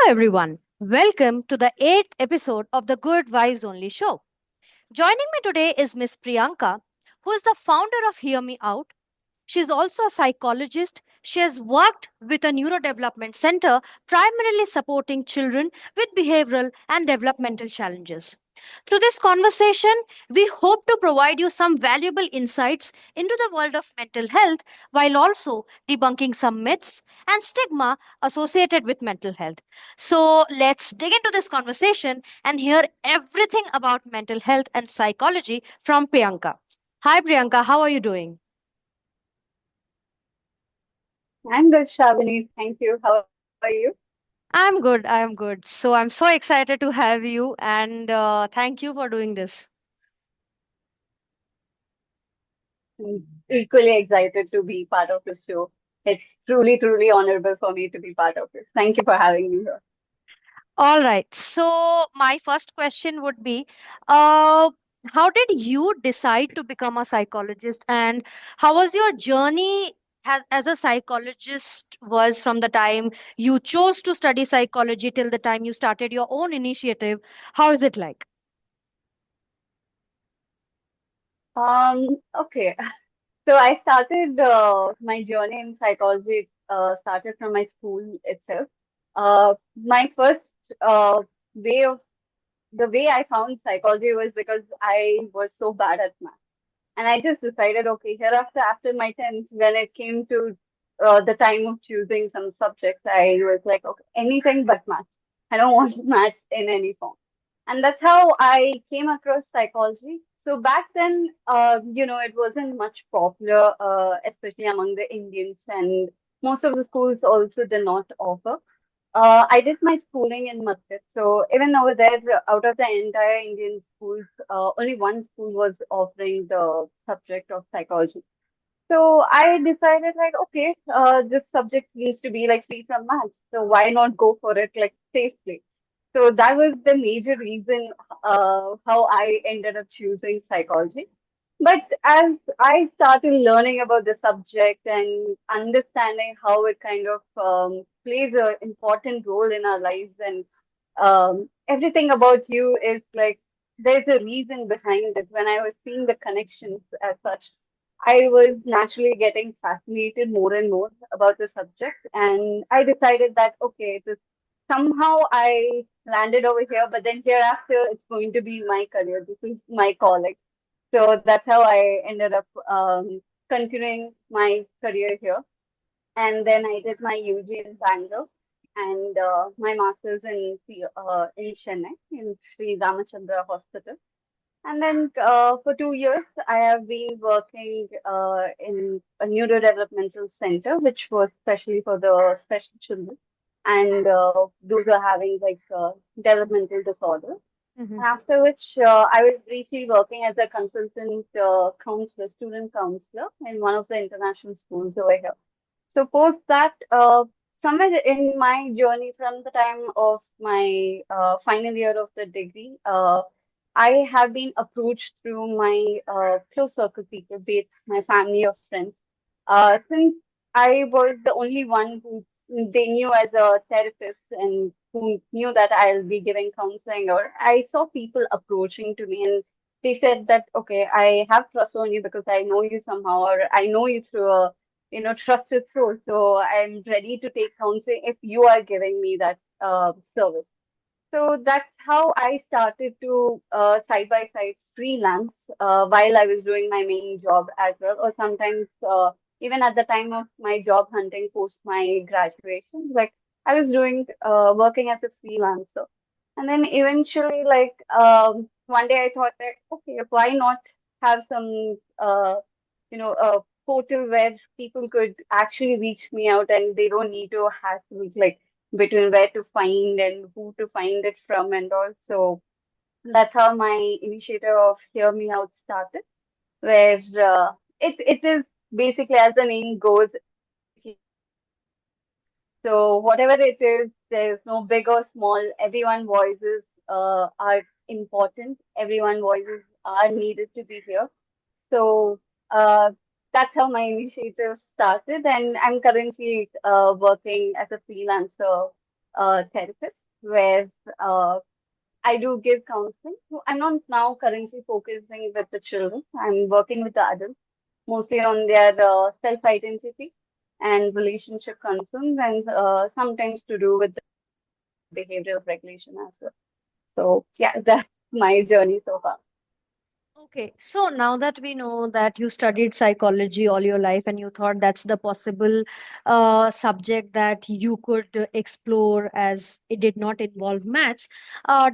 everyone. Welcome to the eighth episode of the Good Vibes Only show. Joining me today is Miss Priyanka, who is the founder of Hear Me Out. She is also a psychologist. She has worked with a neurodevelopment center, primarily supporting children with behavioral and developmental challenges. Through this conversation, we hope to provide you some valuable insights into the world of mental health while also debunking some myths and stigma associated with mental health. So, let's dig into this conversation and hear everything about mental health and psychology from Priyanka. Hi, Priyanka, how are you doing? I'm good, Shavani. Thank you. How are you? I'm good. I'm good. So I'm so excited to have you and thank you for doing this. I'm equally excited to be part of the show. It's truly, truly honorable for me to be part of this. Thank you for having me here. All right. So my first question would be, uh, how did you decide to become a psychologist, and how was your journey as a psychologist was from the time you chose to study psychology till the time you started your own initiative? How is it like? Okay. So I started my journey in psychology, started from my school itself. My first way of the way I found psychology was because I was so bad at math. And I just decided, okay, hereafter, after my 10th, when it came to the time of choosing some subjects, I was like, okay, anything but maths. I don't want maths in any form. And that's how I came across psychology. So back then, it wasn't much popular, especially among the Indians, and most of the schools also did not offer. I did my schooling in Masjid. So even over there, out of the entire Indian schools, only one school was offering the subject of psychology. So I decided like, okay, this subject seems to be like free from maths. So why not go for it like safely? So that was the major reason how I ended up choosing psychology. But as I started learning about the subject and understanding how it kind of plays an important role in our lives, and everything about you is like there's a reason behind it. When I was seeing the connections as such, I was naturally getting fascinated more and more about the subject, and I decided that okay, this somehow I landed over here, but then hereafter it's going to be my career. This is my calling. So that's how I ended up continuing my career here. And then I did my UG in Bangalore and my master's in Chennai in Sri Ramachandra Hospital. And then for 2 years, I have been working in a neurodevelopmental center, which was specially for the special children. And those are having like developmental disorders. Mhm. After which, I was briefly working as a consultant counselor, student counselor in one of the international schools over here. So post that, somewhere in my journey from the time of my final year of the degree, I have been approached through my close circle people, be it my family or friends. Since I was the only one who they knew as a therapist and who knew that I'll be giving counseling, or I saw people approaching to me and they said that, okay, I have trust on you because I know you somehow, or I know you through a trusted source. So I'm ready to take counseling if you are giving me that service. So that's how I started to side by side freelance while I was doing my main job as well, or sometimes even at the time of my job hunting post my graduation, like I was doing working as a freelancer. And then eventually, like one day I thought that, okay, why not have some a portal where people could actually reach me out and they don't need to hassle like between where to find and who to find it from and all. So that's how my initiative of Hear Me Out started, where it is basically as the name goes, it's so whatever it is, there's no big or small. Everyone voices are important. Everyone voices are needed to be here. So uh, that's how my initiative started, and I'm currently working as a freelancer therapist where uh, I do give counseling. So I'm not now currently focusing with the children. I'm working with the adults, mostly on their self-identity and relationship concerns, and sometimes to do with the behavioral regulation as well. So yeah, that's my journey so far. Okay, so now that we know that you studied psychology all your life and you thought that's the possible subject that you could explore as it did not involve maths,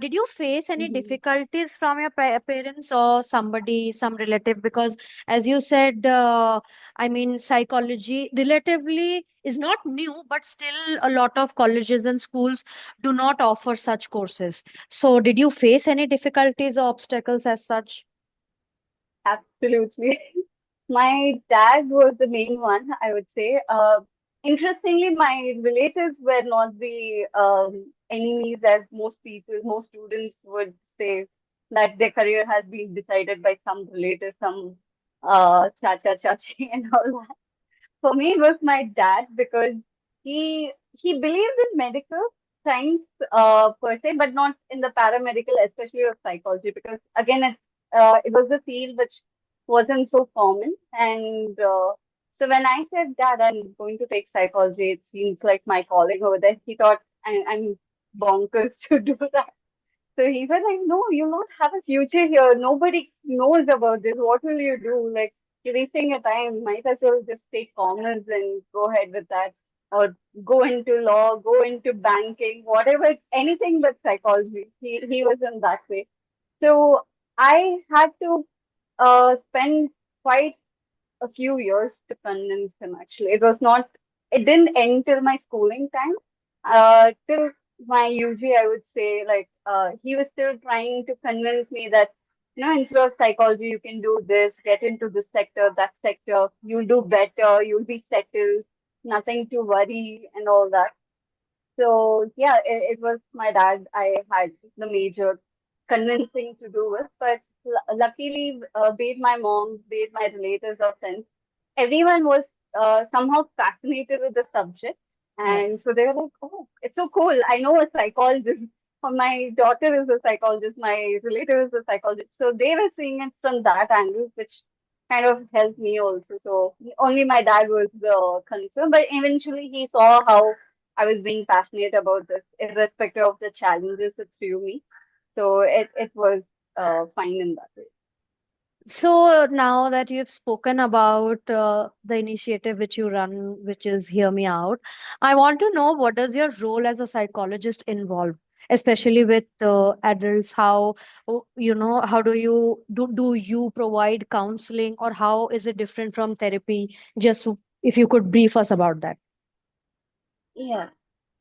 did you face any Mhm. difficulties from your parents or somebody, some relative? Because as you said, I mean, psychology relatively is not new, but still a lot of colleges and schools do not offer such courses. So, did you face any difficulties or obstacles as such? Absolutely. My dad was the main one, I would say. Interestingly, my relatives were not the enemies as most people, most students would say that their career has been decided by some relative, some chacha chachi and all that. For me, it was my dad because he believed in medical science per se, but not in the paramedical, especially of psychology, because again, it was a field which wasn't so common. And so when I said, Dad, I'm going to take psychology, it seems like my calling over there. He thought I'm bonkers to do that. So he said, like, no, you'll not have a future here. Nobody knows about this. What will you do? Like, you're wasting your time. Might as well just take commerce and go ahead with that. Or go into law, go into banking, whatever, anything but psychology. He was in that way. So I had to spend quite a few years to convince him actually. It didn't end till my schooling time. Till my UG, I would say, like, he was still trying to convince me that, instead of psychology, you can do this, get into this sector, that sector, you'll do better, you'll be settled, nothing to worry, and all that. So yeah, it was my dad I had the major convincing to do with, but luckily, be it my mom, be it my relatives or friends, everyone was somehow fascinated with the subject, Yeah. and so they were like, "Oh, it's so cool! I know a psychologist. Or my daughter is a psychologist. My relative is a psychologist." So they were seeing it from that angle, which kind of helped me also. So only my dad was the concern, but eventually he saw how I was being passionate about this, irrespective of the challenges it threw me. So it was fine in that way. So now that you've spoken about the initiative which you run, which is Hear Me Out, I want to know what does your role as a psychologist involve, especially with adults? How how do you provide counseling, or how is it different from therapy? Just if you could brief us about that. Yeah.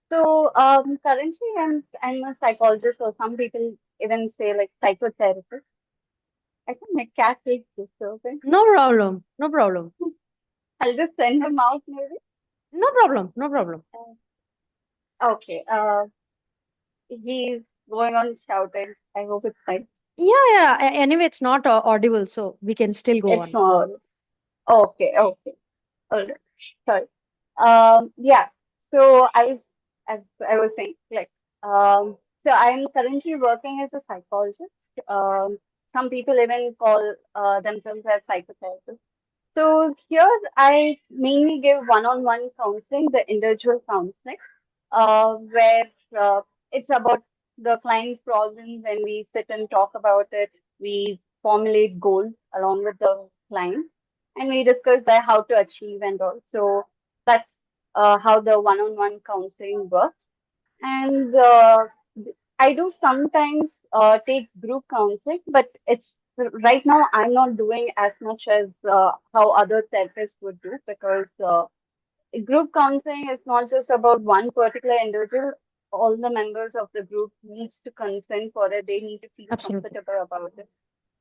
So currently I'm a psychologist, or some people even say like psychotherapist. I think my cat is disturbing. No problem. No problem. I'll just send him out maybe. No problem. No problem. Okay. He's going on shouting. I hope it's fine. Yeah, yeah. Anyway, it's not audible, so we can still go It's on. not. Okay. Okay. All right. Sorry. Yeah. So as I was saying, like, so I'm currently working as a psychologist. Some people even call themselves as psychotherapists. So here I mainly give one-on-one counseling, the individual counseling, where it's about the client's problems and we sit and talk about it. We formulate goals along with the client and we discuss that how to achieve and all. So that's how the one-on-one counseling works. And I do sometimes take group counseling, but it's right now I'm not doing as much as how other therapists would do because group counseling is not just about one particular individual. All the members of the group needs to consent for it. They need to feel Absolutely. comfortable about it.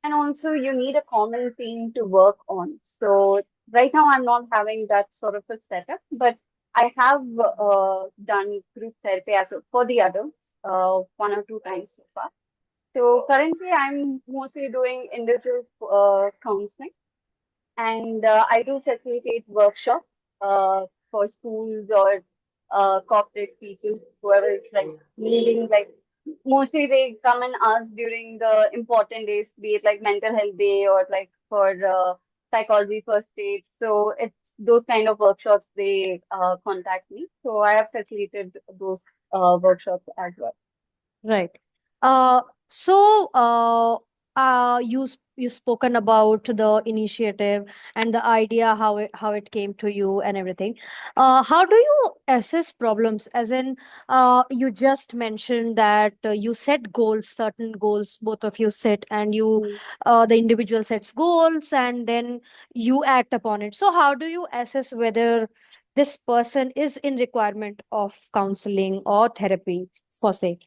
And also you need a common theme to work on. So right now I'm not having that sort of a setup, but I have done group therapy as well for the adults one or two times so far. So currently I'm mostly doing individual counseling and I do facilitate workshops for schools or corporate people, whoever is like needing like mostly they come and ask during the important days, be it like mental health day or like for psychology first aid. So it's those kind of workshops they contact me. So I have facilitated those workshops as well. Right. Uh, so, you spoken about the initiative and the idea how it came to you and everything. How do you assess problems? As in, you just mentioned that you set goals, certain goals, both of you set, and Mm. the individual sets goals, and then you act upon it. So, how do you assess whether this person is in requirement of counseling or therapy, for say?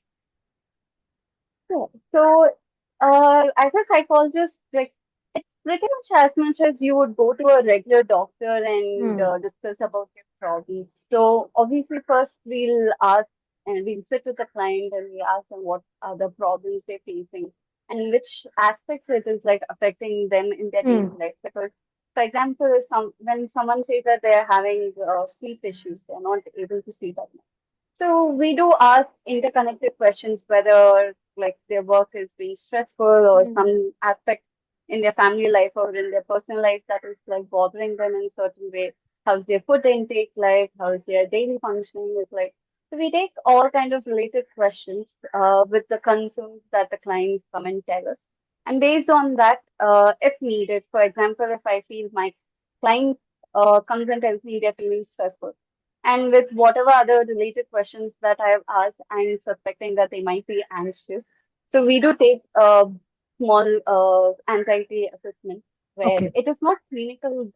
Sure. So, as a psychologist, like it's pretty much as much as you would go to a regular doctor and Hmm. discuss about your problems. So, obviously, first we'll ask and we'll sit with the client and we ask them what are the problems they're facing and which aspects it is like affecting them in their daily Hmm. life. Because, for example, when someone says that they're having sleep issues, they're not able to sleep at night. So we do ask interconnected questions whether like their work is being stressful or Hmm. some aspect in their family life or in their personal life that is like bothering them in certain way. How's their food intake like? How's their daily functioning is like? So we take all kind of related questions with the concerns that the clients come and tell us. And based on that, if needed, for example, if I feel my client comes and tells me they're feeling stressful, and with whatever other related questions that I have asked, I'm suspecting that they might be anxious. So we do take a small anxiety assessment where Okay. it is not clinical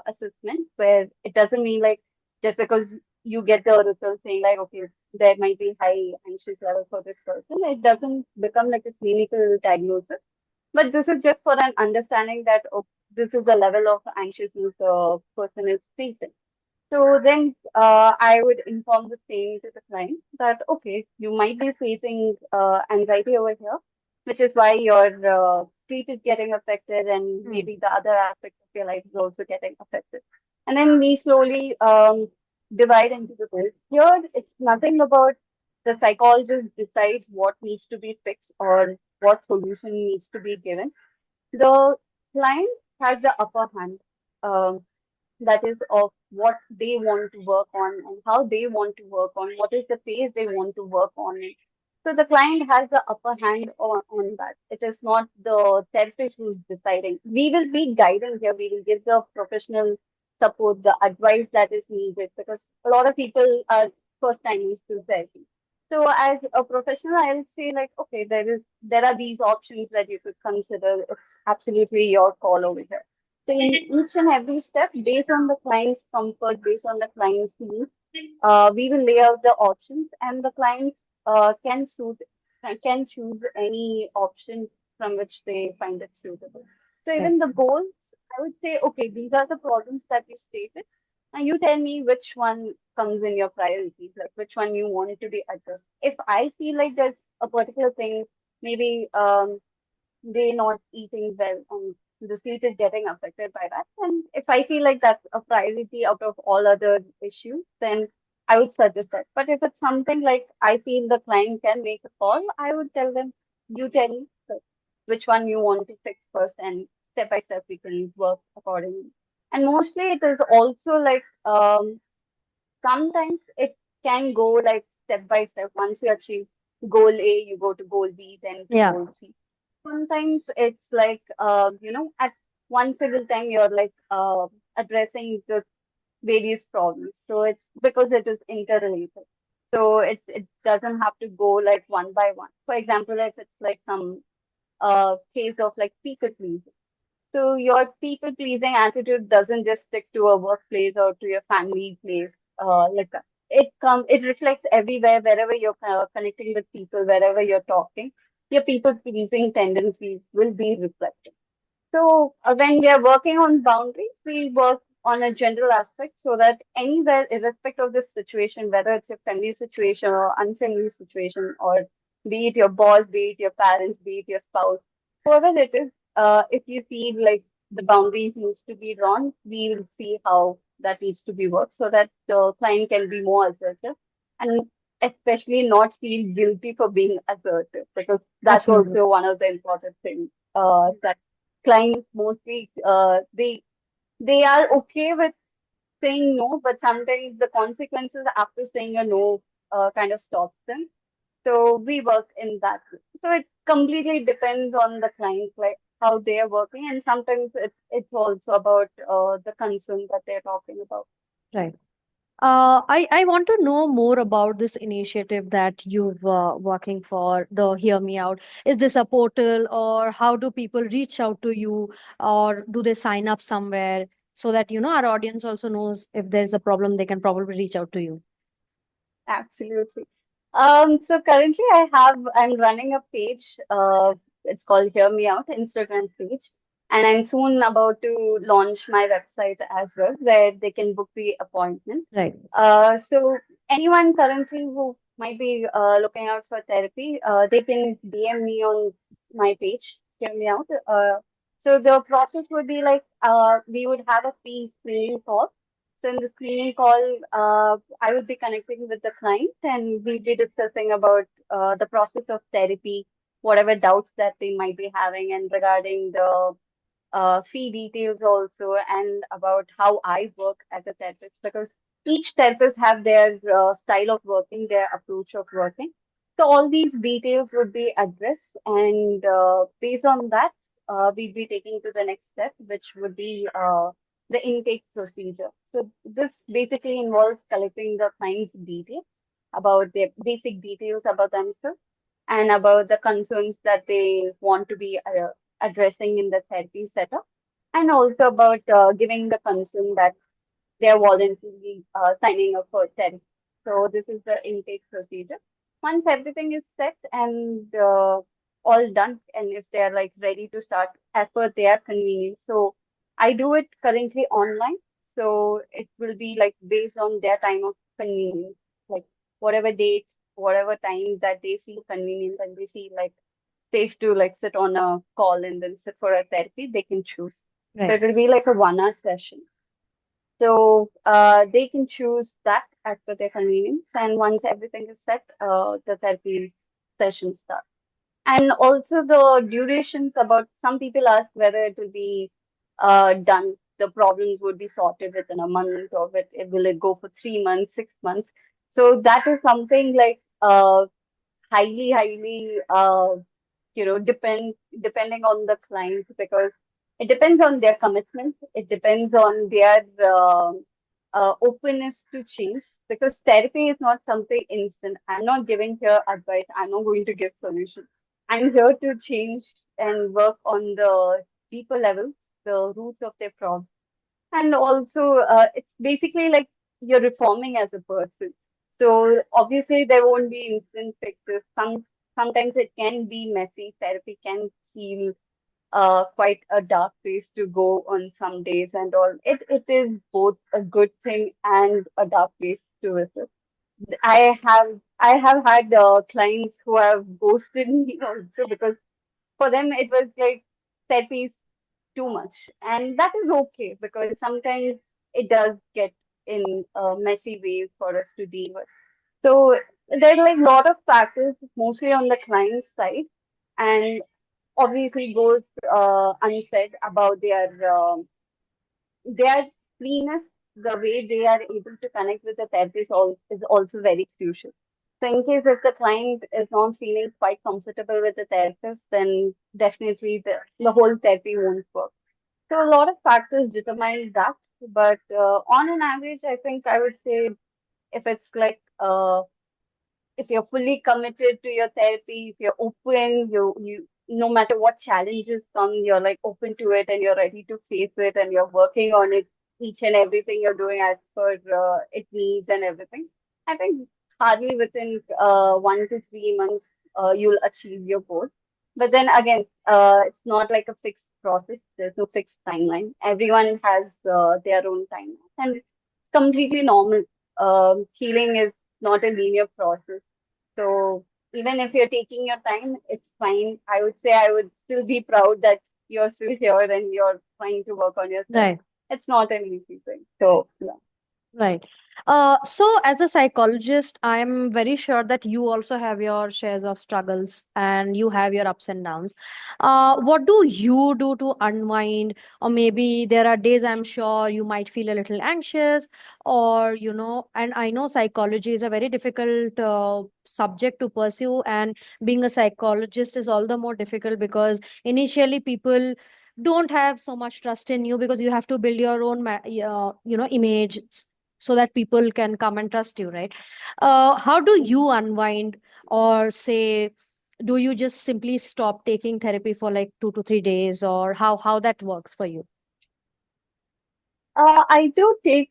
assessment, where it doesn't mean like just because you get the result saying like, okay, there might be high anxious level for this person, it doesn't become like a clinical diagnosis. But this is just for an understanding that oh, this is the level of anxiousness the person is facing. So then I would inform the same to the client that, okay, you might be facing anxiety over here, which is why your sleep is getting affected and Hmm. maybe the other aspects of your life is also getting affected. And then we slowly divide into the goals. Here, it's nothing about the psychologist decides what needs to be fixed or what solution needs to be given. The client has the upper hand. That is of what they want to work on and how they want to work on, what is the phase they want to work on it. So the client has the upper hand on that. It is not the therapist who's deciding. We will be guiding here. We will give the professional support, the advice that is needed because a lot of people are first timers to therapy. So as a professional, I'll say like, okay, there are these options that you could consider. It's absolutely your call over here. So in each and every step, based on the client's comfort, based on the client's needs, we will lay out the options, and the client can choose any option from which they find it suitable. So Right. even the goals, I would say, okay, these are the problems that you stated. Now you tell me which one comes in your priorities, like which one you want to be addressed. If I feel like there's a particular thing, maybe they not eating well and the sleep is getting affected by that. And if I feel like that's a priority out of all other issues, then I would suggest that. But if it's something like I feel the client can make a call, I would tell them, you tell me first which one you want to fix first, and step by step we can work accordingly. And mostly it is also like sometimes it can go like step by step. Once you achieve goal A, you go to goal B, then to Yeah. goal C. Sometimes it's like, at one single time you're like addressing the various problems. So it's because it is interrelated. So it doesn't have to go like one by one. For example, if it's like some case of like people pleasing. So your people pleasing attitude doesn't just stick to a workplace or to your family place. Like that. It reflects everywhere, wherever you're connecting with people, wherever you're talking. Your people pleasing tendencies will be reflected. So when we are working on boundaries, we work on a general aspect so that anywhere, irrespective of the situation, whether it's a family situation or unfamiliar situation, or be it your boss, be it your parents, be it your spouse, whoever it is, if you feel like the boundaries needs to be drawn, we will see how that needs to be worked so that the client can be more assertive and especially not feel guilty for being assertive because that's Absolutely. also one of the important things that clients mostly they are okay with saying no, but sometimes the consequences after saying a no kind of stops them. So we work in that way. So it completely depends on the client, like how they are working, and sometimes it's also about the concern that they're talking about. Right. I want to know more about this initiative that you've working for, the Hear Me Out. Is this a portal, or how do people reach out to you, or do they sign up somewhere so that our audience also knows if there's a problem, they can probably reach out to you. Absolutely. So currently I'm running a page, it's called Hear Me Out, Instagram page. And I'm soon about to launch my website as well, where they can book the appointment. Right. So anyone currently who might be looking out for therapy, they can DM me on my page, Hear Me Out. So the process would be like, we would have a pre-screening call. So in the screening call, I would be connecting with the client and we'll be discussing about the process of therapy, whatever doubts that they might be having, and regarding the fee details also, and about how I work as a therapist, because each therapist have their style of working, their approach of working. So all these details would be addressed, and based on that, we'd be taking to the next step, which would be the intake procedure. So this basically involves collecting the client's details about their basic details about themselves and about the concerns that they want to be addressing in the therapy setup, and also about giving the consent that they are voluntarily signing up for therapy. So this is the intake procedure. Once everything is set and all done, and if they are like ready to start as per their convenience, so I do it currently online. So it will be like based on their time of convenience, like whatever date, whatever time that they feel convenient and they feel like safe to like sit on a call and then sit for a therapy, they can choose. So Right. it will be like a 1 hour session. So they can choose that as per their convenience. And once everything is set, the therapy session starts. And also the durations about some people ask whether it will be done, the problems would be sorted within a month or will it go for 3 months, 6 months. So that is something like highly depending on the client, because it depends on their commitment, it depends on their openness to change, because therapy is not something instant. I'm not giving here advice, I'm not going to give solution. I'm here to change and work on the deeper levels, the roots of their problems. And also, it's basically like you're reforming as a person. So obviously, there won't be instant fixes. Sometimes it can be messy. Therapy can feel quite a dark place to go on some days and all. It is both a good thing and a dark place to visit. I have had clients who have ghosted me also, because for them it was like therapy is too much, and that is okay because sometimes it does get in a messy way for us to deal with. So there are like a lot of factors, mostly on the client side, and obviously goes unsaid about their freeness, the way they are able to connect with the therapist is also very crucial. So in case if the client is not feeling quite comfortable with the therapist, then definitely the whole therapy won't work. So a lot of factors determine that. But on an average, I think I would say if it's like if you're fully committed to your therapy, if you're open, you no matter what challenges come, you're like open to it and you're ready to face it and you're working on it, each and everything you're doing as per it needs and everything. I think hardly within 1 to 3 months you'll achieve your goal. But then again, it's not like a fixed process. There's no fixed timeline. Everyone has their own timeline, and it's completely normal. Healing is not a linear process. So even if you're taking your time, it's fine. I would say I would still be proud that you're still here and you're trying to work on yourself. Right. it's not an easy thing. So yeah. Right. So as a psychologist, I'm very sure that you also have your shares of struggles and you have your ups and downs. What do you do to unwind? Or maybe there are days I'm sure you might feel a little anxious, or, and I know psychology is a very difficult subject to pursue, and being a psychologist is all the more difficult because initially people don't have so much trust in you because you have to build your own image so that people can come and trust you, right? How do you unwind, or say, do you just simply stop taking therapy for like 2 to 3 days, or how that works for you? I do take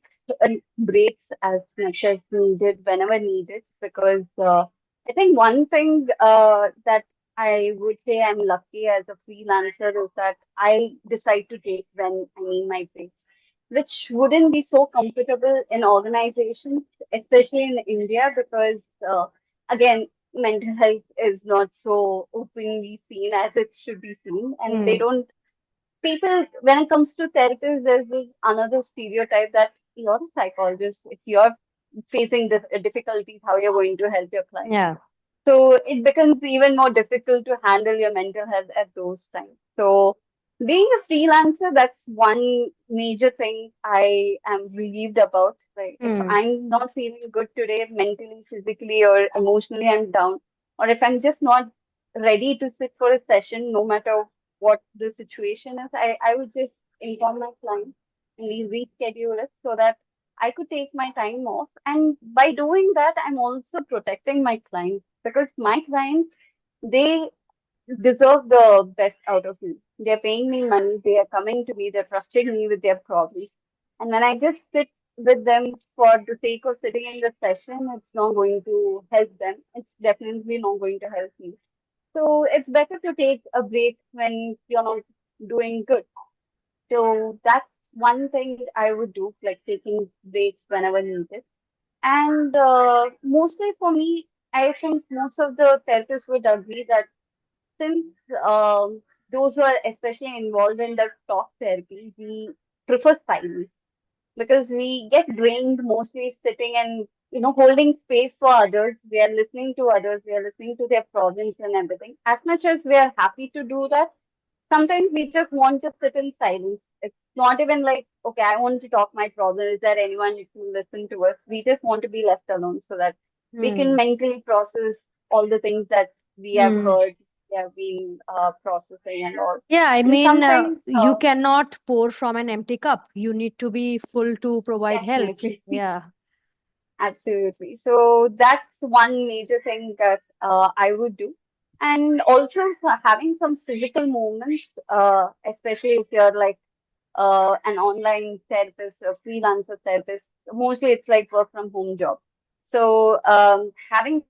breaks as much as needed, whenever needed, because I think one thing that I would say I'm lucky as a freelancer is that I decide to take when I need my breaks, which wouldn't be so comfortable in organizations, especially in India, because again, mental health is not so openly seen as it should be seen, and they Hmm. don't people, when it comes to therapists, there's this another stereotype that you're a psychologist. If you're facing difficulties, how you're going to help your client. Yeah. So it becomes even more difficult to handle your mental health at those times. So being a freelancer, that's one major thing I am relieved about. Like if Hmm. I'm not feeling good today, mentally, physically, or emotionally, I'm down, or if I'm just not ready to sit for a session, no matter what the situation is, I would just inform my client and we reschedule it so that I could take my time off. And by doing that, I'm also protecting my client because my client, they deserve the best out of me. They're paying me money, they are coming to me, they're trusting me with their problems. And when I just sit with them for the sake of sitting in the session, it's not going to help them. It's definitely not going to help me. So it's better to take a break when you're not doing good. So that's one thing I would do, like taking breaks whenever needed. And mostly for me, I think most of the therapists would agree that since those who are especially involved in the talk therapy, we prefer silence because we get drained mostly sitting and holding space for others. We are listening to others, we are listening to their problems and everything. As much as we are happy to do that, sometimes we just want to sit in silence. It's not even like, okay, I want to talk my problem. Is there anyone who can listen to us? We just want to be left alone so that we can Hmm. mentally process all the things that we have Hmm. heard, we have been processing and all. Yeah, I And mean, sometimes, you cannot pour from an empty cup. You need to be full to provide help. definitely, Yeah. absolutely. So that's one major thing that I would do. And also having some physical movements, especially if you're like an online therapist or freelancer therapist. Mostly it's like work from home job. So having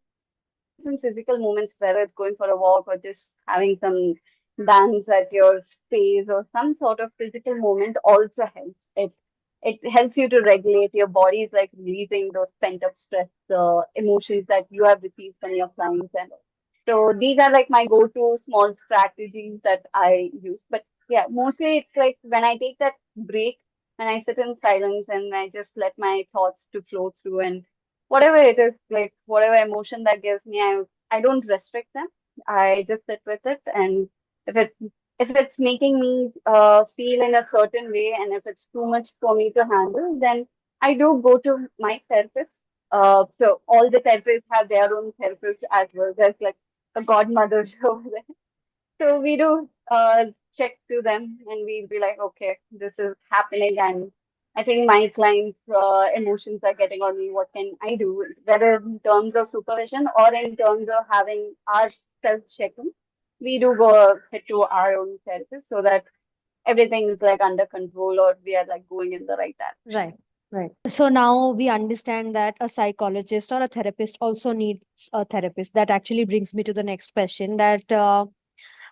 some physical movements, whether it's going for a walk or just having some dance at your space or some sort of physical movement also helps. It helps you to regulate your body is like releasing those pent up stress, emotions that you have received from your clients and all. So these are like my go-to small strategies that I use. But yeah, mostly it's like when I take that break, when I sit in silence and I just let my thoughts to flow through and whatever it is, like whatever emotion that gives me, I don't restrict them. I just sit with it, and if it if it's making me feel in a certain way, and if it's too much for me to handle, then I do go to my therapist. So all the therapists have their own therapist as well. There's like a godmother over there. So we do check to them and we'll be like, okay, this is happening and I think my clients' emotions are getting on me. What can I do? Whether in terms of supervision or in terms of having our self-checking, we do go head to our own therapist so that everything is like under control or we are like going in the right direction. Right. Right. So now we understand that a psychologist or a therapist also needs a therapist. That actually brings me to the next question, that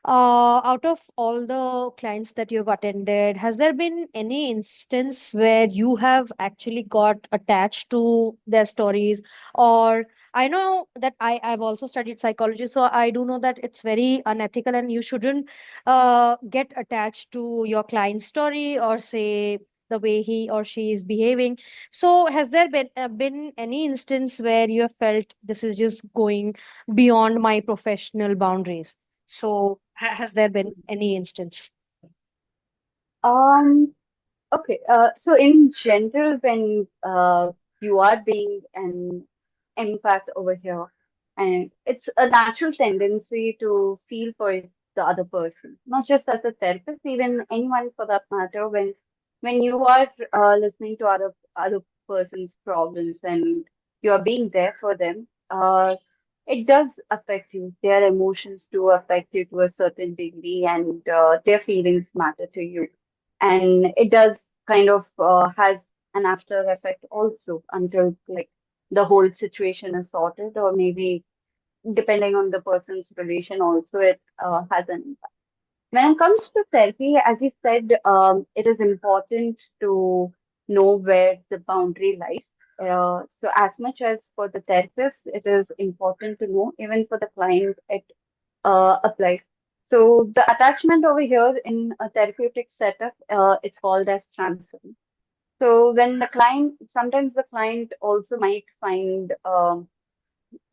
out of all the clients that you've attended, has there been any instance where you have actually got attached to their stories? Or I know that I've also studied psychology, so I do know that it's very unethical and you shouldn't get attached to your client's story, or say the way he or she is behaving. So, has there been any instance where you have felt this is just going beyond my professional boundaries? So, has there been any instance? Um, okay. So in general, when you are being an empath over here, and it's a natural tendency to feel for the other person, not just as a therapist, even anyone for that matter. When you are listening to other person's problems and you are being there for them, it does affect you. Their emotions do affect you to a certain degree, and their feelings matter to you, and it does kind of has an after effect also until like the whole situation is sorted, or maybe depending on the person's relation also it has an impact. When it comes to therapy, as you said, it is important to know where the boundary lies. So as much as for the therapist it is important to know, even for the client it applies. So the attachment over here in a therapeutic setup, it's called as transference. So when the client, sometimes the client also might find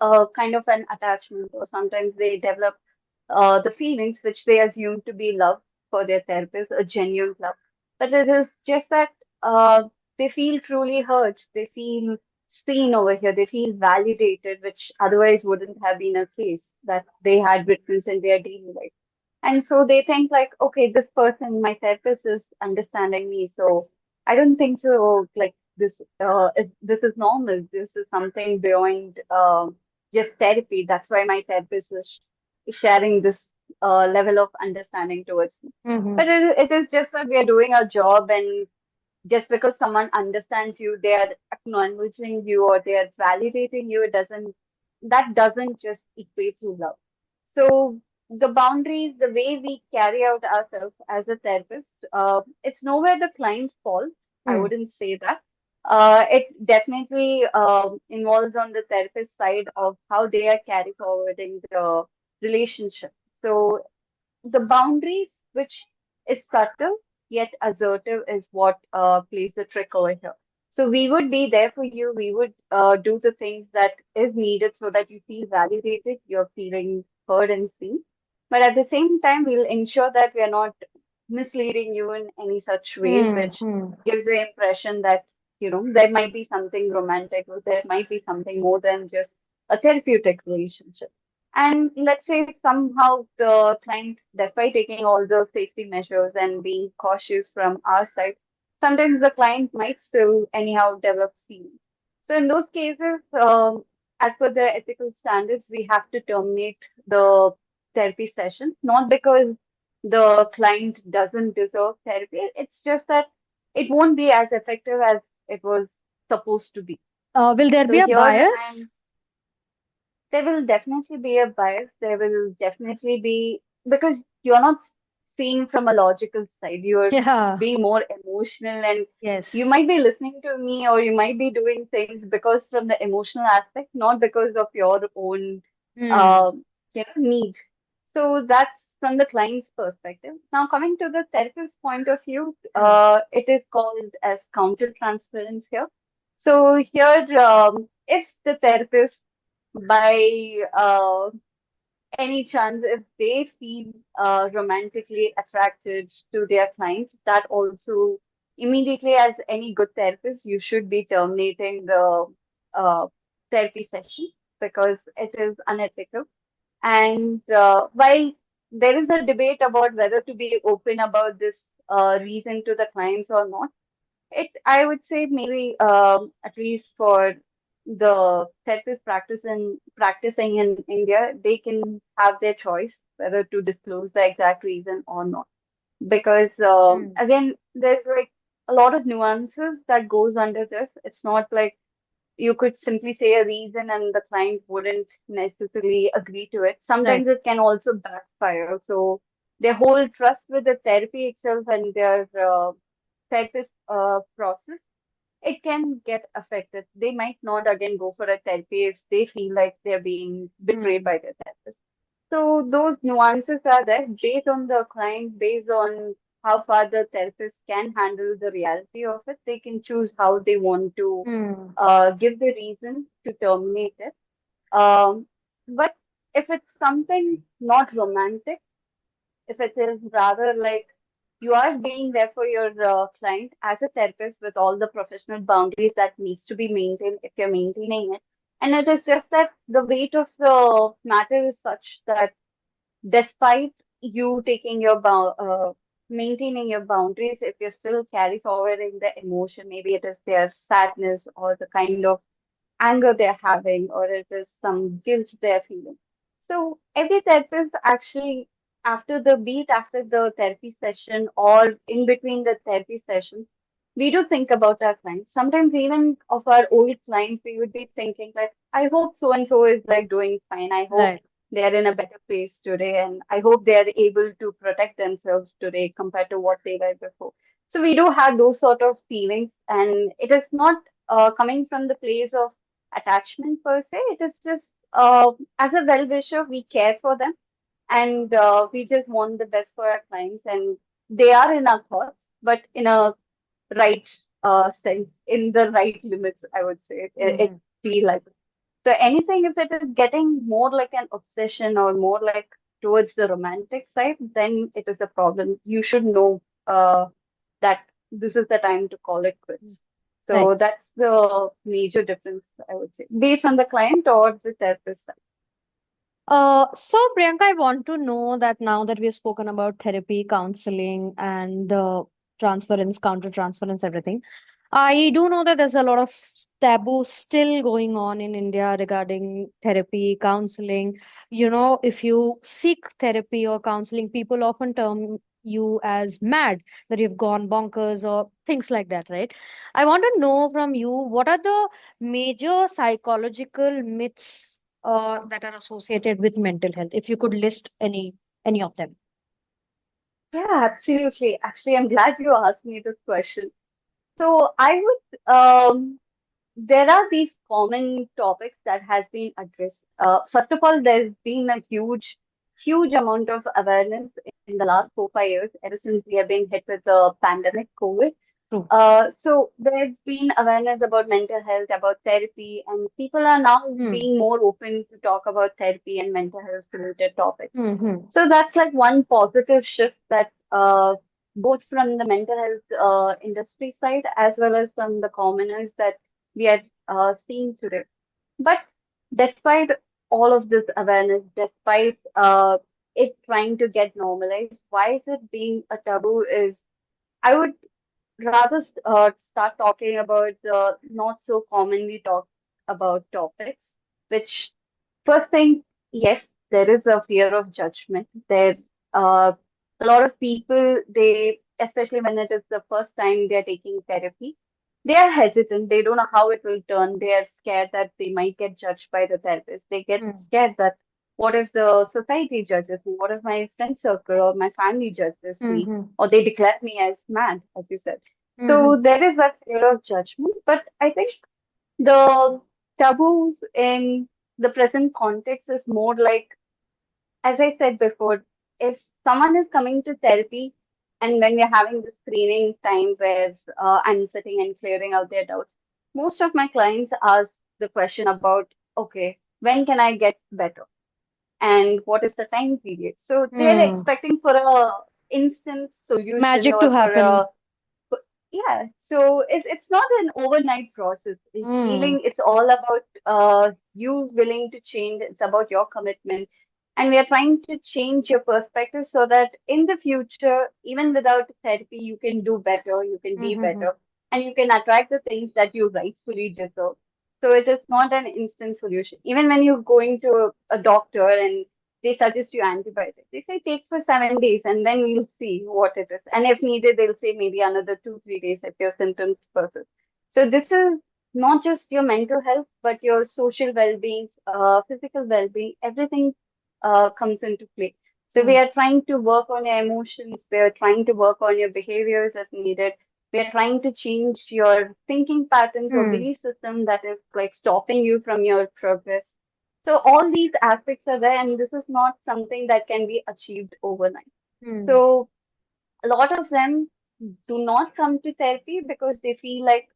a kind of an attachment, or sometimes they develop the feelings which they assume to be love for their therapist, a genuine love. But it is just that they feel truly hurt. They feel seen over here. They feel validated, which otherwise wouldn't have been a case that they had witnessed in their daily life. And so they think like, okay, this person, my therapist is understanding me, so I don't think so. Like this is normal. This is something beyond just therapy. That's why my therapist is sharing this level of understanding towards me. Mm-hmm. But it is just that we are doing our job, and just because someone understands you, they are acknowledging you or they are validating you, that doesn't just equate to love. So the boundaries, the way we carry out ourselves as a therapist, it's nowhere the client's fault. I Mm. wouldn't say that. It definitely involves on the therapist side of how they are carry forwarding the relationship. So the boundaries, which is subtle yet assertive, is what plays the trick over here. So we would be there for you. We would do the things that is needed so that you feel validated, you're feeling heard and seen. But at the same time, we'll ensure that we are not misleading you in any such ways, which Mm-hmm. gives the impression that, there might be something romantic or there might be something more than just a therapeutic relationship. And let's say somehow the client, despite taking all the safety measures and being cautious from our side, sometimes the client might still anyhow develop feelings. So in those cases, as per the ethical standards, we have to terminate the therapy session, not because the client doesn't deserve therapy. It's just that it won't be as effective as it was supposed to be. Will there be So a here bias? I'm there will definitely be a bias. There will definitely be, because you're not seeing from a logical side, you're Yeah. being more emotional, and you Yes. might be listening to me or you might be doing things because from the emotional aspect, not because of your own Mm. um, need. So that's from the client's perspective. Now, coming to the therapist's point of view, Mm. it is called as counter transference here. So here, if the therapist by any chance, if they feel romantically attracted to their client, that also immediately, as any good therapist, you should be terminating the uh, therapy session because it is unethical. And while there is a debate about whether to be open about this reason to the clients or not, I would say maybe at least for the therapist practicing in India, they can have their choice whether to disclose the exact reason or not. Because Mm. again, there's like a lot of nuances that goes under this. It's not like you could simply say a reason and the client wouldn't necessarily agree to it. Right. Sometimes it can also backfire. So their whole trust with the therapy itself and their therapist process, it can get affected. They might not again go for a therapy if they feel like they're being betrayed Mm. by their therapist. So those nuances are there based on the client, based on how far the therapist can handle the reality of it. They can choose how they want to Hmm. give the reason to terminate it. Um, but if it's something not romantic, if it is rather like you are being there for your client as a therapist with all the professional boundaries that needs to be maintained if you're maintaining it. And it is just that the weight of the matter is such that despite you taking your maintaining your boundaries, if you still carry forwarding the emotion, maybe it is their sadness or the kind of anger they're having, or it is some guilt they're feeling. So every therapist actually, after the therapy session or in between the therapy sessions, we do think about our clients. Sometimes even of our old clients, we would be thinking like, I hope so and so is like doing fine. I hope Right. they are in a better place today, and I hope they are able to protect themselves today compared to what they were before. So we do have those sort of feelings, and it is not coming from the place of attachment per se. It is just as a well-wisher, we care for them, and we just want the best for our clients, and they are in our thoughts, but in a right sense, in the right limits, I would say. It Hmm. be like so anything if it is getting more like an obsession or more like towards the romantic side, then it is a problem. You should know that this is the time to call it quits. Right. So that's the major difference, I would say, be it from the client or the therapist side. So Priyanka, I want to know that now that we've spoken about therapy, counseling, and transference, counter transference, everything, I do know that there's a lot of taboo still going on in India regarding therapy, counseling. If you seek therapy or counseling, people often term you as mad, that you've gone bonkers or things like that, right? I want to know from you, what are the major psychological myths that are associated with mental health, if you could list any of them? Yeah, absolutely. Actually, I'm glad you asked me this question. So I would there are these common topics that has been addressed. First of all, there's been a huge amount of awareness in the last 4 5 years, ever since we have been hit with the pandemic COVID. True. So there's been awareness about mental health, about therapy, and people are now Hmm. being more open to talk about therapy and mental health related topics. Hmm. So that's like one positive shift that both from the mental health industry side as well as from the commoners that we are seeing today. But despite all of this awareness, despite it trying to get normalized, why is it being a taboo? Is I would rather start talking about the not so commonly talked about topics, which first thing, yes, there is a fear of judgment. A lot of people, especially when it is the first time they're taking therapy, they are hesitant. They don't know how it will turn. They are scared that they might get judged by the therapist. They get Hmm. scared that what if the society judges me? What if my friend circle or my family judges me? Hmm. Or they declare me as mad, as you said. Hmm. So there is that fear of judgment. But I think the taboos in the present context is more like, as I said before, if someone is coming to therapy and when we're having the screening time where I'm sitting and clearing out their doubts, most of my clients ask the question about, okay, when can I get better? And what is the time period? So they're Hmm. expecting for a instant solution Magic or to for a happen. yeah, so it's not an overnight process. Hmm. Healing, it's all about you willing to change. It's about your commitment. And we are trying to change your perspective so that in the future, even without therapy, you can do better, you can be Hmm. better, and you can attract the things that you rightfully deserve. So it is not an instant solution. Even when you're going to a doctor and they suggest you antibiotics. They say take for 7 days and then we'll see what it is. And if needed, they'll say maybe another 2 3 days if your symptoms persist. So this is not just your mental health, but your social well-being, physical well-being, everything comes into play. So we Hmm. are trying to work on your emotions. We are trying to work on your behaviors as needed. We are trying to change your thinking patterns or Hmm. belief system that is like stopping you from your progress. So all these aspects are there, and this is not something that can be achieved overnight. Hmm. So A lot of them do not come to therapy because they feel like,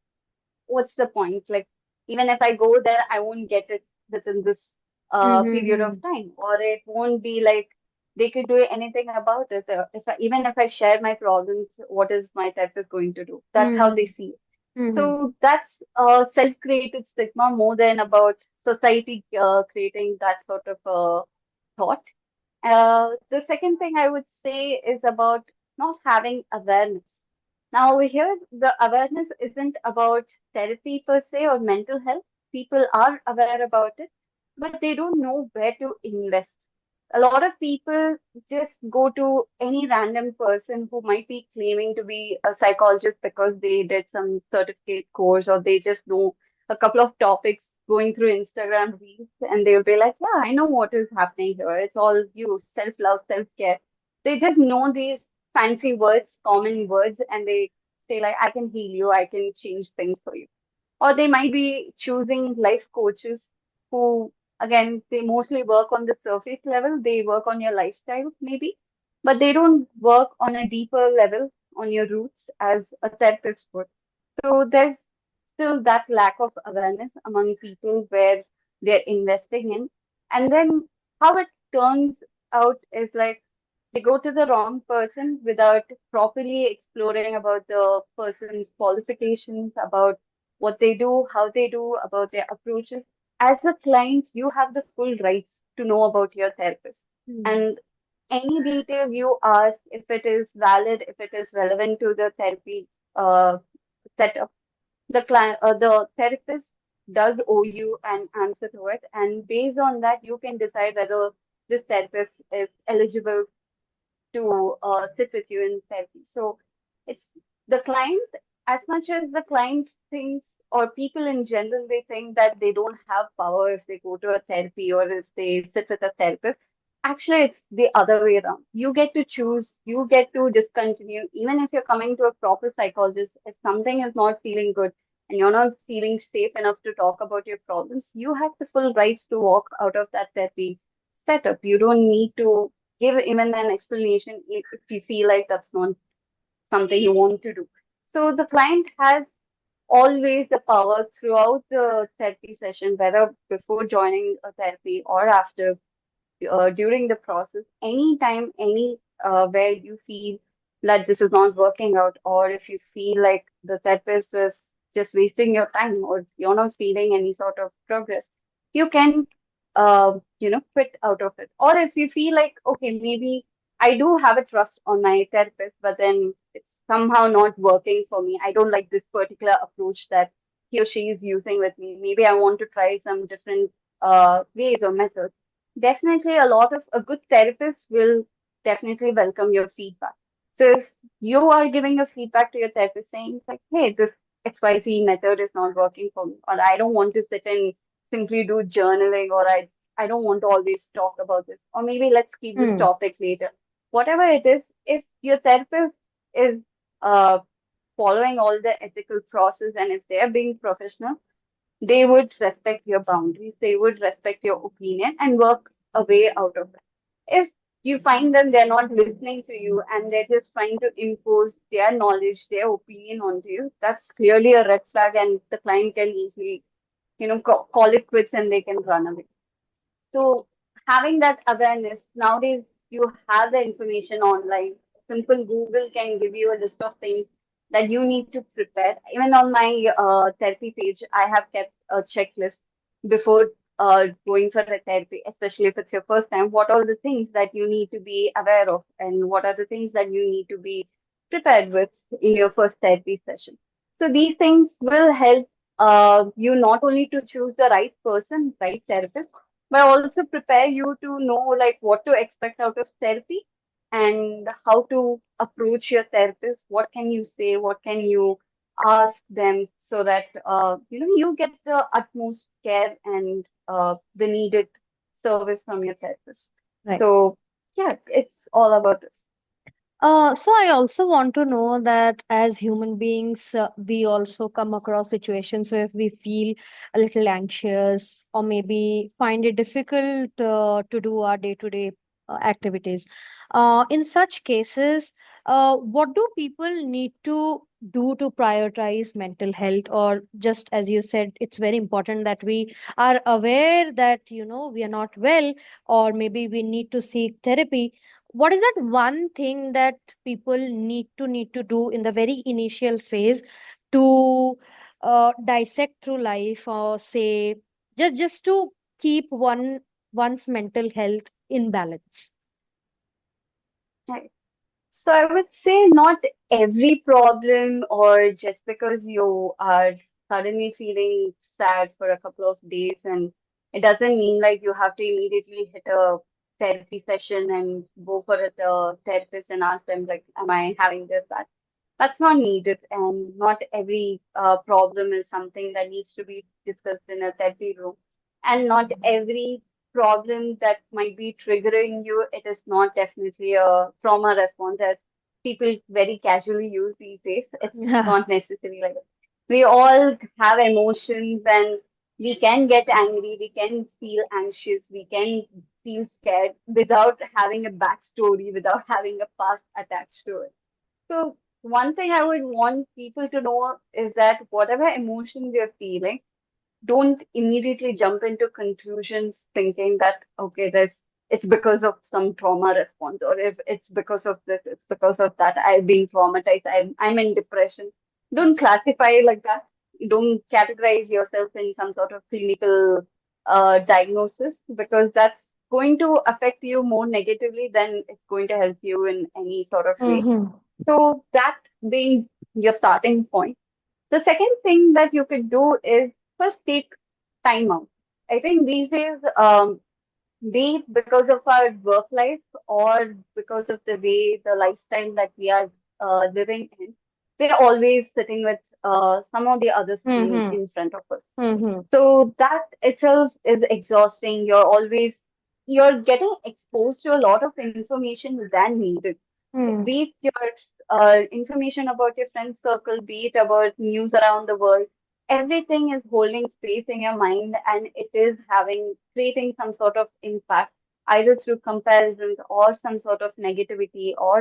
what's the point? Like, even if I go there, I won't get it within this period of Mm-hmm. time, or it won't be like they could do anything about it. Even if I share my problems, what is my therapist going to do? That's how they Mm-hmm. see it. Mm-hmm. So that's self-created stigma more than about society creating that sort of thought. The second thing I would say is about not having awareness. Now, over here, the awareness isn't about therapy per se or mental health. People are aware about it, but they don't know where to invest. A lot of people just go to any random person who might be claiming to be a psychologist because they did some certificate course or they just know a couple of topics going through Instagram reels, and they'll be like, yeah, I know what is happening here. It's all you, self-love, self-care. They just know these fancy words, common words, and they say like, I can heal you, I can change things for you. Or they might be choosing life coaches who, again, they mostly work on the surface level. They work on your lifestyle, maybe, but they don't work on a deeper level on your roots as a therapist would. So there's still that lack of awareness among people where they're investing in. And then how it turns out is like they go to the wrong person without properly exploring about the person's qualifications, about what they do, how they do, about their approaches. As a client, you have the full rights to know about your therapist. Mm-hmm. And any detail you ask, if it is valid, if it is relevant to the therapy setup, the therapist does owe you an answer to it, and based on that, you can decide whether this therapist is eligible to sit with you in therapy. So it's the client, as much as the client thinks, or people in general, they think that they don't have power if they go to a therapy or if they sit with a therapist. Actually, it's the other way around. You get to choose, you get to discontinue, even if you're coming to a proper psychologist, if something is not feeling good and you're not feeling safe enough to talk about your problems, you have the full rights to walk out of that therapy setup. You don't need to give even an explanation if you feel like that's not something you want to do. So the client has always the power throughout the therapy session, whether before joining a therapy or after, during the process, anytime, any where you feel that this is not working out, or if you feel like the therapist was just wasting your time, or you're not feeling any sort of progress, you can, quit out of it. Or if you feel like, okay, maybe I do have a trust on my therapist, but then it's somehow not working for me. I don't like this particular approach that he or she is using with me. Maybe I want to try some different ways or methods. Definitely, a lot of a good therapist will definitely welcome your feedback. So if you are giving a feedback to your therapist saying it's like, hey, this XYZ method is not working for me, or I don't want to sit and simply do journaling, or I don't want to always talk about this, or maybe let's keep this Mm. topic later. Whatever it is, if your therapist is uh, following all the ethical process and if they're being professional, they would respect your boundaries, they would respect your opinion and work a way out of it. If you find them they're not listening to you and they're just trying to impose their knowledge, their opinion onto you, that's clearly a red flag, and the client can easily, call it quits and they can run away. So having that awareness, nowadays you have the information online. Simple Google can give you a list of things that you need to prepare. Even on my therapy page, I have kept a checklist before going for a therapy, especially if it's your first time. What are the things that you need to be aware of, and what are the things that you need to be prepared with in your first therapy session? So these things will help you not only to choose the right person, right therapist, but also prepare you to know like what to expect out of therapy and how to approach your therapist. What can you say? What can you ask them so that you get the utmost care and the needed service from your therapist. Right. So yeah, it's all about this. So I also want to know that as human beings, we also come across situations where we feel a little anxious or maybe find it difficult to do our day-to-day activities. In such cases, What do people need to prioritize mental health? Or just as you said, it's very important that we are aware that we are not well, or maybe we need to seek therapy. What is that one thing that people need to do in the very initial phase to dissect through life, or say just to keep one's mental health in balance? Right. So I would say not every problem, or just because you are suddenly feeling sad for a couple of days, and it doesn't mean like you have to immediately hit a therapy session and go for a therapist and ask them like, am I having this, that? That's not needed, and not every problem is something that needs to be discussed in a therapy room. And not every problem that might be triggering you, it is not definitely a trauma response, as people very casually use these days. It's Yeah. not necessarily like that. We all have emotions, and we can get angry, we can feel anxious, we can feel scared without having a backstory, without having a past attached to it. So one thing I would want people to know is that whatever emotions you're feeling, don't immediately jump into conclusions thinking that, okay, this it's because of some trauma response, or if it's because of this, it's because of that. I've been traumatized. I'm in depression. Don't classify it like that. Don't categorize yourself in some sort of clinical diagnosis, because that's going to affect you more negatively than it's going to help you in any sort of way. Mm-hmm. So that being your starting point. The second thing that you could do is first take time out. I think these days, be it because of our work life or because of the way the lifestyle that we are living in, we're always sitting with some of the other screen Mm-hmm. in front of us. Mm-hmm. So that itself is exhausting. You're getting exposed to a lot of information than needed, Mm. be it your information about your friend circle, be it about news around the world, everything is holding space in your mind, and it is creating some sort of impact, either through comparisons or some sort of negativity, or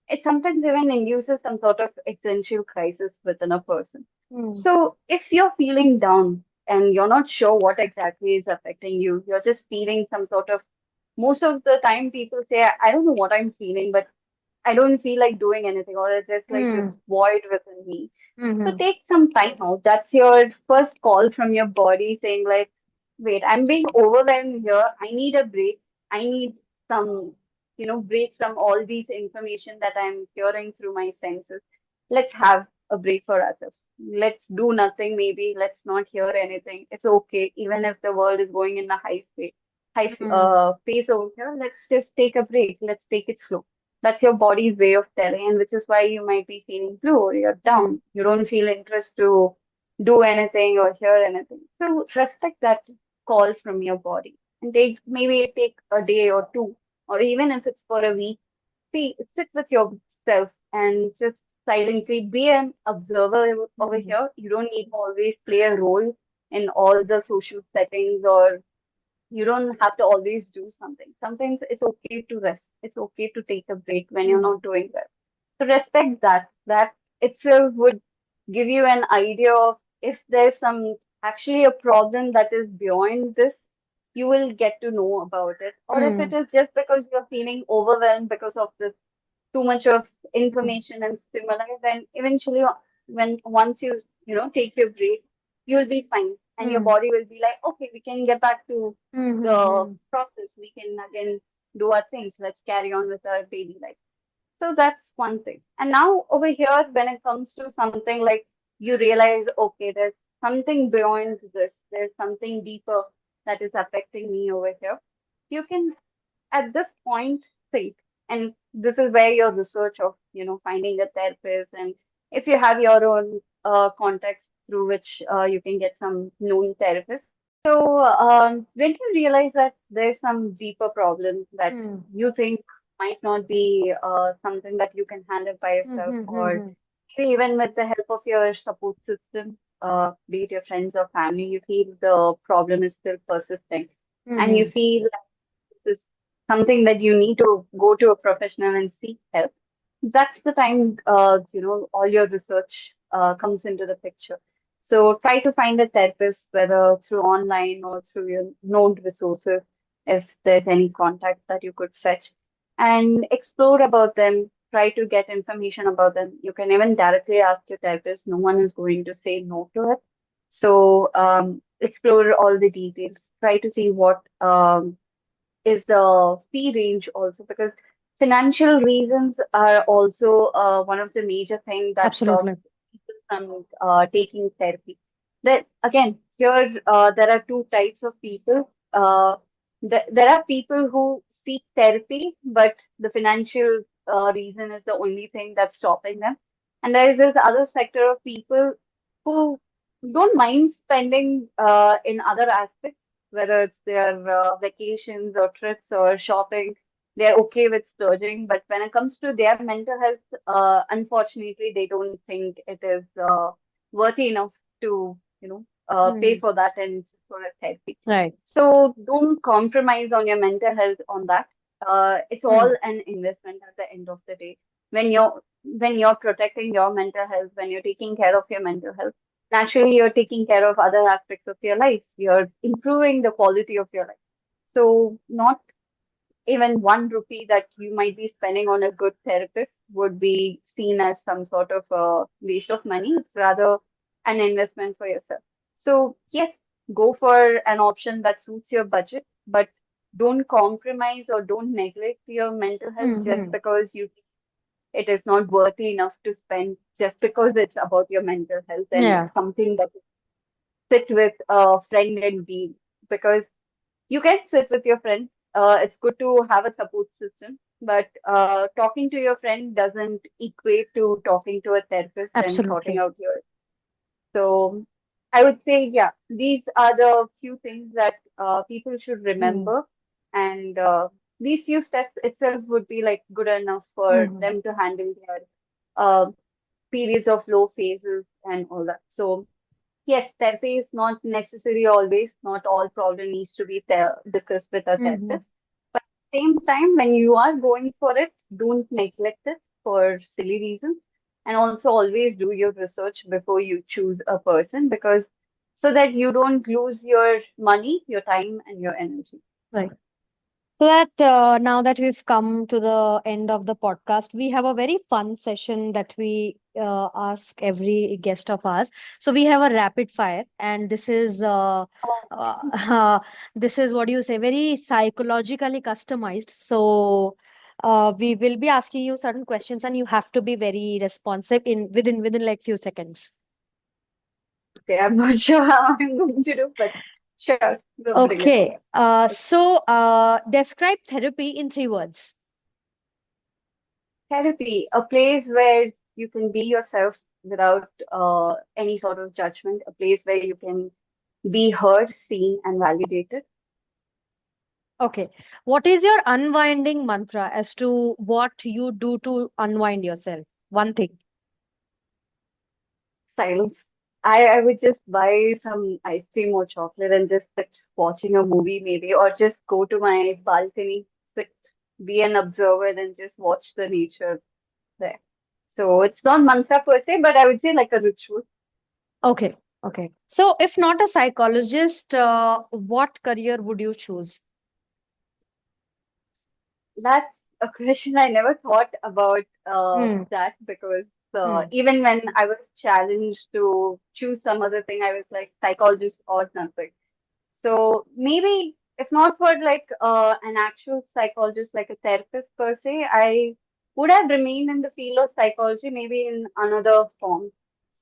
it sometimes even induces some sort of existential crisis within a person. Mm. So if you're feeling down and you're not sure what exactly is affecting you, you're just feeling some sort of, most of the time people say, I don't know what I'm feeling, but I don't feel like doing anything, or it's just like this Mm. void within me. So Mm-hmm. take some time out. That's your first call from your body saying, like, wait, I'm being overwhelmed here. I need a break. I need some, break from all these information that I'm hearing through my senses. Let's have a break for ourselves. Let's do nothing, maybe. Let's not hear anything. It's okay. Even if the world is going in a Mm. pace over here, let's just take a break. Let's take it slow. That's your body's way of telling, and which is why you might be feeling blue or you're Mm. down. You don't feel interest to do anything or hear anything. So respect that call from your body, and take a day or two, or even if it's for a week. Sit with yourself and just silently be an observer over Mm. here. You don't need to always play a role in all the social settings, or you don't have to always do something. Sometimes it's okay to rest. It's okay to take a break when you're Mm. not doing well. So respect that. That itself would give you an idea of if there's some actually a problem that is beyond this, you will get to know about it. Or if it Mm. is just because you're feeling overwhelmed because of this too much of information and stimuli, then eventually, when once you take your break, you'll be fine, and your Mm. body will be like, okay, we can get back to the Mm-hmm. process. We can again do our things. Let's carry on with our daily life. So that's one thing. And now over here, when it comes to something like you realize, okay, there's something beyond this. There's something deeper that is affecting me over here. You can at this point think, and this is where your research of finding a therapist, and if you have your own contacts through which you can get some known therapists. So when you realize that there's some deeper problem that Mm. you think might not be something that you can handle by yourself, or Mm-hmm. maybe even with the help of your support system, be it your friends or family, you feel the problem is still persisting, and you Mm-hmm. feel this is something that you need to go to a professional and seek help. that's the time, all your research comes into the picture. So try to find a therapist, whether through online or through your known resources, if there's any contact that you could fetch, and explore about them. Try to get information about them. You can even directly ask your therapist. No one is going to say no to it. So explore all the details. Try to see what is the fee range also, because financial reasons are also one of the major things that stops Absolutely. people from taking therapy. That again, here there are two types of people. There are people who seek therapy, but the financial reason is the only thing that's stopping them. And there is this other sector of people who don't mind spending in other aspects, whether it's their vacations or trips or shopping. They're okay with splurging, but when it comes to their mental health, unfortunately, they don't think it is worthy enough to, pay Mm. for that and for a therapy. Right. So don't compromise on your mental health on that. It's Mm. all an investment at the end of the day. When you're protecting your mental health, when you're taking care of your mental health, naturally you're taking care of other aspects of your life. You're improving the quality of your life. So not even 1 rupee that you might be spending on a good therapist would be seen as some sort of a waste of money. It's rather an investment for yourself. So, yes, go for an option that suits your budget, but don't compromise or don't neglect your mental health just Mm-hmm. because it is not worthy enough to spend just because it's about your mental health and Yeah. it's something that you sit with a friend and deal. Because you can sit with your friend. It's good to have a support system, but talking to your friend doesn't equate to talking to a therapist and sorting Absolutely. out your. So I would say, yeah, these are the few things that people should Mm. remember, and these few steps itself would be like good enough for Mm-hmm. them to handle their uh, periods of low phases and all that. So yes, therapy is not necessary always. Not all problem needs to be discussed with a Mm-hmm. therapist. But at the same time, when you are going for it, don't neglect it for silly reasons. And also always do your research before you choose a person, because so that you don't lose your money, your time, and your energy. Right. So that now that we've come to the end of the podcast, we have a very fun session that we ask every guest of ours. So we have a rapid fire, and this is this is what you say, very psychologically customized. So we will be asking you certain questions, and you have to be very responsive in within like few seconds. Okay, I'm not sure how I'm going to do, but sure, we'll bring it on. Okay. Describe therapy in 3 words. Therapy, a place where you can be yourself without any sort of judgment, a place where you can be heard, seen, and validated. Okay. What is your unwinding mantra as to what you do to unwind yourself? One thing. Silence. I would just buy some ice cream or chocolate and just sit watching a movie, maybe, or just go to my balcony, sit, be an observer, and just watch the nature there. So it's not mantra per se, but I would say like a ritual. Okay. Okay. So, if not a psychologist, what career would you choose? That's a question I never thought about Hmm. that, because Hmm. even when I was challenged to choose some other thing, I was like psychologist or nothing. So maybe if not for like an actual psychologist, like a therapist per se, I would have remained in the field of psychology, maybe in another form.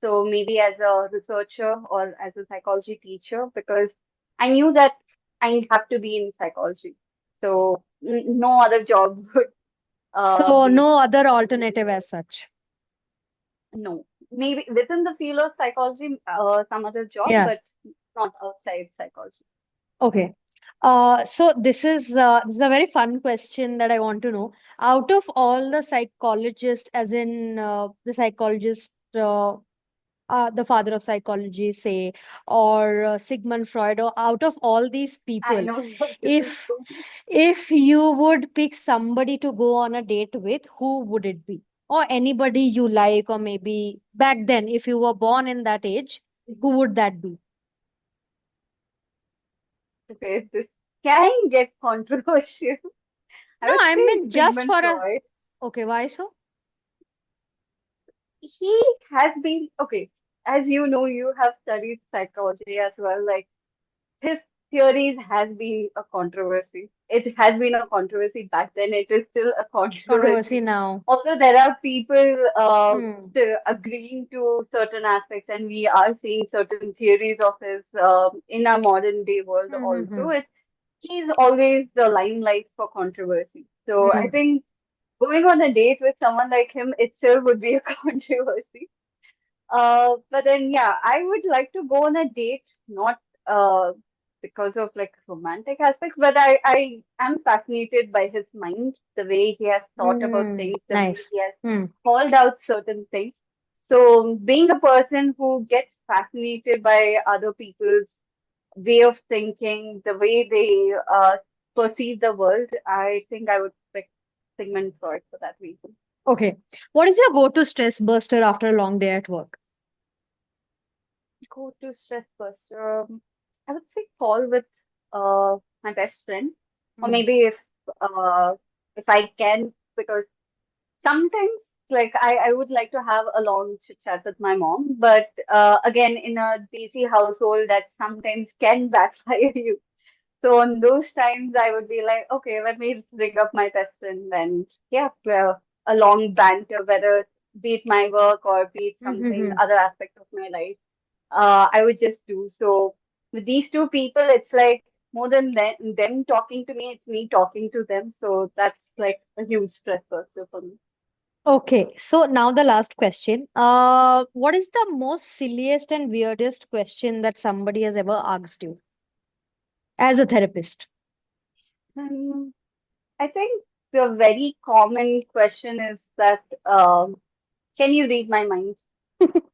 So maybe as a researcher or as a psychology teacher, because I knew that I have to be in psychology. So no other job would So, be no other suitable alternative for as it. such. No, maybe within the field of psychology, some other job, Yeah. but not outside psychology. Okay. So this is a very fun question that I want to know. Out of all the psychologists, as in the psychologist, the father of psychology, say, or Sigmund Freud, or out of all these I people, know what this is if going. if you would pick somebody to go on a date with, who would it be? or anybody you like, or maybe back then, if you were born in that age, who would that be? Okay, this can get controversial. I No, would I say meant just Sigmund for a. Freud. Okay, why so? He has been, okay, as you know, you have studied psychology as well. Like his theories has been a controversy. It has been a controversy back then. It is still a Controversy controversy. now. Also, there are people Hmm. still agreeing to certain aspects, and we are seeing certain theories of his in our modern day world Hmm. Hmm. also. Hmm. He's always the limelight for controversy. So I Hmm. think going on a date with someone like him itself would be a controversy. But then, yeah, I would like to go on a date, not because of like romantic aspects, but I am fascinated by his mind, the way he has thought about Hmm. things, the way Nice. he has Hmm. called out certain things. So, being a person who gets fascinated by other people's way of thinking, the way they perceive the world, I think I would pick Sigmund Freud for that reason. Okay. What is your go-to stress buster after a long day at work? Go to stress buster. I would say call with my best friend, or Hmm. maybe if I can, because sometimes like I would like to have a long chit chat with my mom, but again in a DC household that sometimes can backfire you. So on those times, I would be like, okay, let me ring up my best friend and yeah, well, a long banter, whether be it my work or be it Hmm. Hmm. something Hmm. other aspect of my life. I would just do. So with these two people, it's like more than them talking to me, it's me talking to them. So that's like a huge stress buster for me. Okay, so now the last question. What is the most silliest and weirdest question that somebody has ever asked you as a therapist? Um, I think the very common question is that can you read my mind?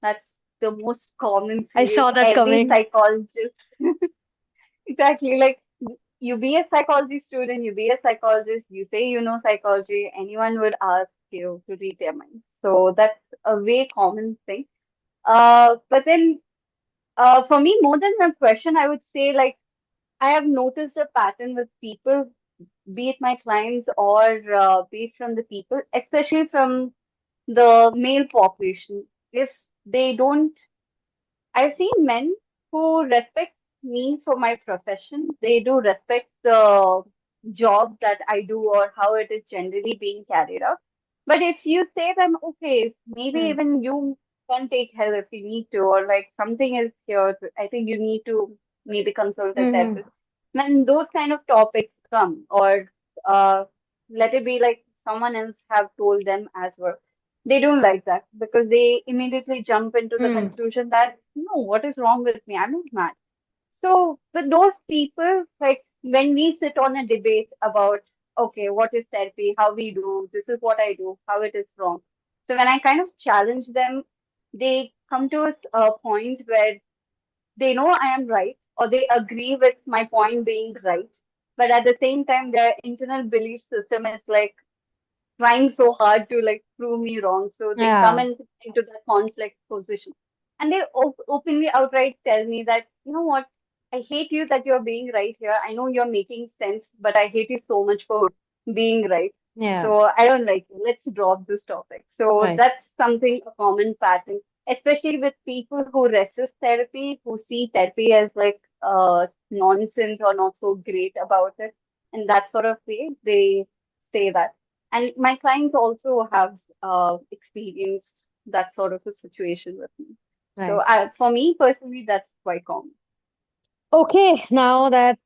That's the most common I serious. saw that Every coming. psychologist, exactly like you be a psychology student, you be a psychologist, you say you know psychology, anyone would ask you to read their mind. So that's a very common thing. But then for me, more than a question, I would say like I have noticed a pattern with people, be it my clients or be it from the people, especially from the male population. If they don't I've seen men who respect me for my profession. They do respect the job that I do or how it is generally being carried out. But if you say them, okay, maybe Hmm. even you can take help if you need to, or like something is here, I think you need to maybe consult a Hmm. therapist. When those kind of topics come, or uh, let it be like someone else have told them as well, they don't like that because they immediately jump into the Hmm. conclusion that, no, what is wrong with me? I'm not mad. So, with those people, like when we sit on a debate about, okay, what is therapy, how we do, this is what I do, how it is wrong. So, when I kind of challenge them, they come to a point where they know I am right or they agree with my point being right. But at the same time, their internal belief system is like, trying so hard to like prove me wrong. So they come Yeah. into that conflict position. And they openly outright tell me that, you know what, I hate you that you're being right here. I know you're making sense, but I hate you so much for being right. Yeah. So I don't like you. Let's drop this topic. So Right. that's something, a common pattern, especially with people who resist therapy, who see therapy as like nonsense or not so great about it. In that sort of way, they say that. And my clients also have experienced that sort of a situation with me. So Right. for me personally, that's quite common. Okay, now that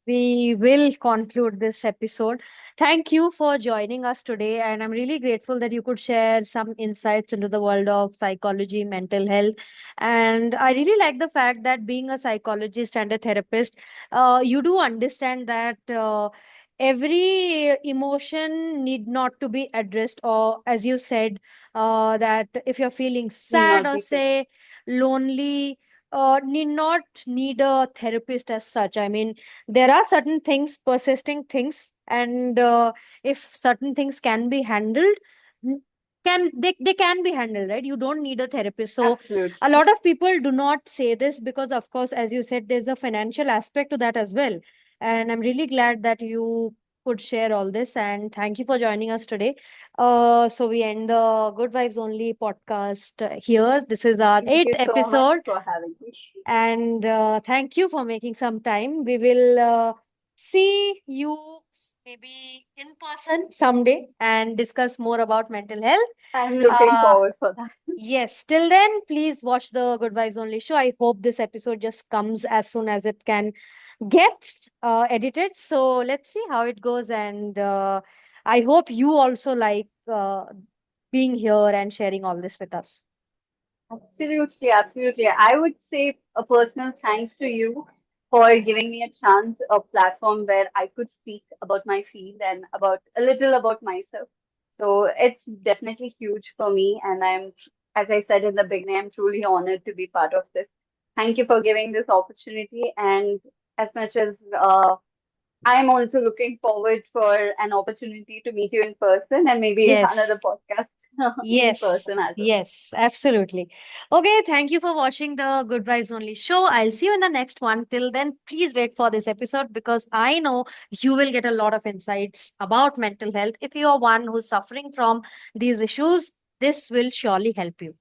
we will conclude this episode, thank you for joining us today. And I'm really grateful that you could share some insights into the world of psychology, mental health. And I really like the fact that being a psychologist and a therapist, you do understand that. Every emotion need not to be addressed, or as you said, that if you're feeling Need sad not or be say fixed. lonely, need not need a therapist as such. I mean, there are certain things, persisting things, and if certain things can be handled, they can be handled, right? You don't need a therapist. So a Absolutely. lot of people do not say this because, of course, as you said, there's a financial aspect to that as well. And I'm really glad that you could share all this, and thank you for joining us today. So we end the Good Vibes Only podcast here. This is our Thank eighth you so much episode, for having me. and thank you for making some time. We will see you maybe in person someday and discuss more about mental health. I'm looking Uh, forward for that. yes, till then, please watch the Good Vibes Only show. I hope this episode just comes as soon as it can get edited. So let's see how it goes. And I hope you also like being here and sharing all this with us. Absolutely, absolutely. I would say a personal thanks to you for giving me a chance, a platform where I could speak about my field and about a little about myself. So it's definitely huge for me, and as I said in the beginning, I'm truly honored to be part of this. Thank you for giving this opportunity, and as much as I'm also looking forward for an opportunity to meet you in person and maybe another Yes. podcast in person Yes, as well. yes, absolutely. Okay, thank you for watching the Good Vibes Only show. I'll see you in the next one. Till then, please wait for this episode because I know you will get a lot of insights about mental health. If you are one who's suffering from these issues, this will surely help you.